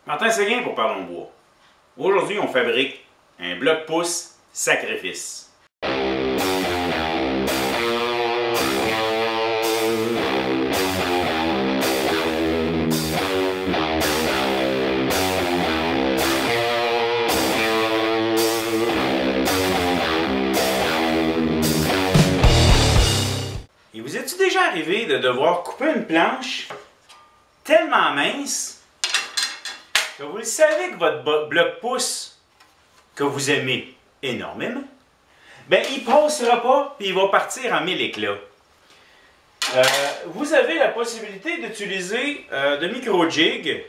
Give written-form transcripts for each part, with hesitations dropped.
Martin Séguin pour Parlons Bois. Aujourd'hui, on fabrique un bloc-pouce sacrifice. Et vous est-il déjà arrivé de devoir couper une planche tellement mince que vous le savez que votre bloc-pouce que vous aimez énormément, ben il ne passera pas et il va partir en mille éclats. Vous avez la possibilité d'utiliser de micro-jig,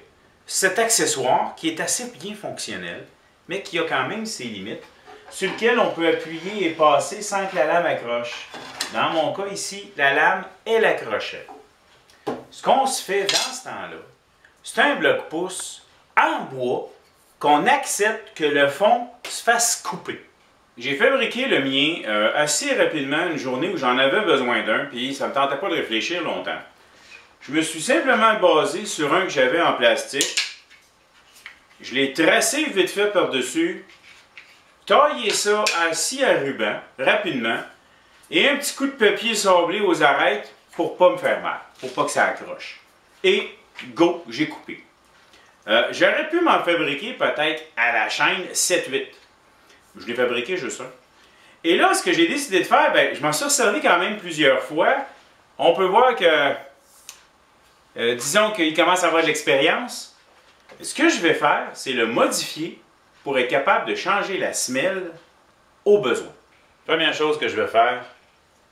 cet accessoire qui est assez bien fonctionnel, mais qui a quand même ses limites, sur lequel on peut appuyer et passer sans que la lame accroche. Dans mon cas ici, la lame, elle accrochait. Ce qu'on se fait dans ce temps-là, c'est un bloc-pouce en bois qu'on accepte que le fond se fasse couper. J'ai fabriqué le mien assez rapidement une journée où j'en avais besoin d'un, puis ça ne me tentait pas de réfléchir longtemps. Je me suis simplement basé sur un que j'avais en plastique. Je l'ai tracé vite fait par-dessus, taillé ça à scie à ruban, rapidement, et un petit coup de papier sablé aux arêtes pour ne pas me faire mal, pour pas que ça accroche. Et go, j'ai coupé. J'aurais pu m'en fabriquer peut-être à la chaîne 7-8. Je l'ai fabriqué juste un. Et là, ce que j'ai décidé de faire, ben, je m'en suis servi quand même plusieurs fois. On peut voir que, disons qu'il commence à avoir de l'expérience. Ce que je vais faire, c'est le modifier pour être capable de changer la semelle au besoin. Première chose que je vais faire,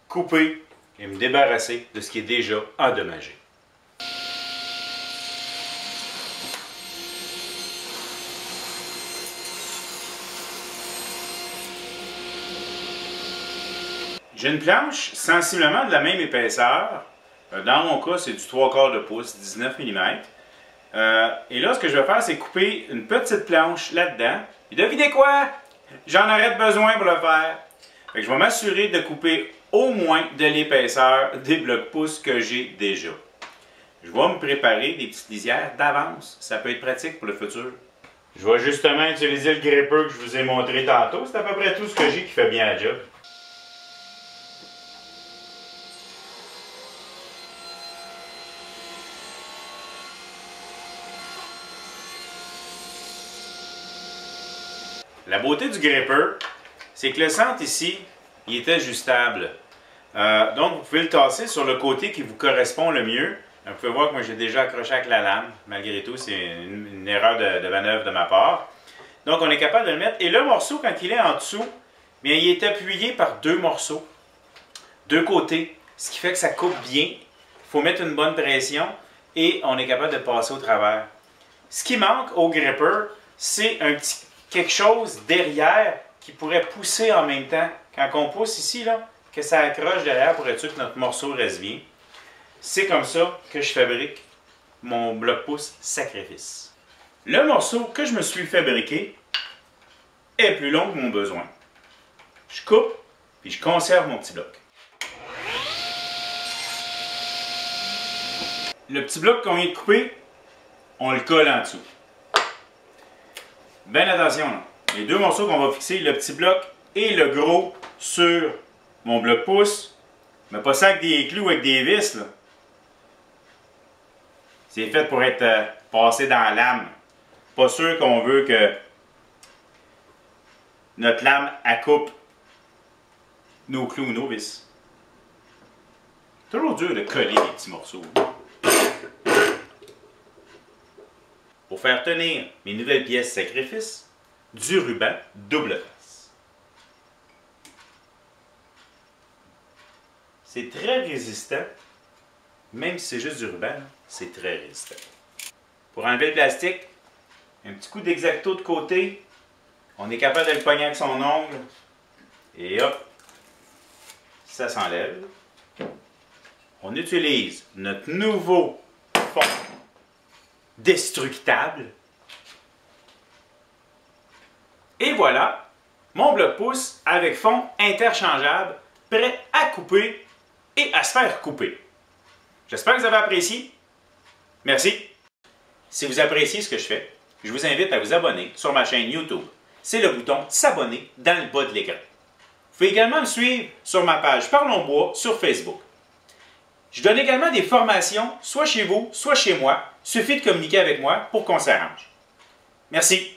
couper et me débarrasser de ce qui est déjà endommagé. J'ai une planche sensiblement de la même épaisseur. Dans mon cas, c'est du 3/4 de pouce, 19 mm. Et là, ce que je vais faire, c'est couper une petite planche là-dedans. Et devinez quoi? J'en aurais besoin pour le faire. Fait que je vais m'assurer de couper au moins de l'épaisseur des blocs-pouces que j'ai déjà. Je vais me préparer des petites lisières d'avance. Ça peut être pratique pour le futur. Je vais justement utiliser le gripper que je vous ai montré tantôt. C'est à peu près tout ce que j'ai qui fait bien la job. La beauté du gripper, c'est que le centre ici, il est ajustable. Donc, vous pouvez le tasser sur le côté qui vous correspond le mieux. Vous pouvez voir que moi, j'ai déjà accroché avec la lame. Malgré tout, c'est une erreur de manœuvre de ma part. Donc, on est capable de le mettre. Et le morceau, quand il est en dessous, bien, il est appuyé par deux morceaux, deux côtés, ce qui fait que ça coupe bien. Il faut mettre une bonne pression et on est capable de passer au travers. Ce qui manque au gripper, c'est un petit quelque chose derrière qui pourrait pousser en même temps. Quand on pousse ici, là, que ça accroche derrière pour être sûr que notre morceau reste bien. C'est comme ça que je fabrique mon bloc-pouce sacrifice. Le morceau que je me suis fabriqué est plus long que mon besoin. Je coupe, puis je conserve mon petit bloc. Le petit bloc qu'on vient de couper, on le colle en dessous. Bien attention, là. Les deux morceaux qu'on va fixer, le petit bloc et le gros sur mon bloc-pouce, mais pas ça avec des clous, avec des vis, là. C'est fait pour être passé dans la lame. Pas sûr qu'on veut que notre lame accoupe nos clous ou nos vis. Toujours dur de coller des petits morceaux. Pour faire tenir mes nouvelles pièces sacrifice, du ruban double face. C'est très résistant, même si c'est juste du ruban, c'est très résistant. Pour enlever le plastique, un petit coup d'X-Acto de côté, on est capable de le pogner avec son ongle, et hop, ça s'enlève. On utilise notre nouveau fond destructable. Et voilà, mon bloc-pouce avec fond interchangeable, prêt à couper et à se faire couper. J'espère que vous avez apprécié. Merci. Si vous appréciez ce que je fais, je vous invite à vous abonner sur ma chaîne YouTube. C'est le bouton s'abonner dans le bas de l'écran. Vous pouvez également me suivre sur ma page Parlons Bois sur Facebook. Je donne également des formations, soit chez vous, soit chez moi. Il suffit de communiquer avec moi pour qu'on s'arrange. Merci.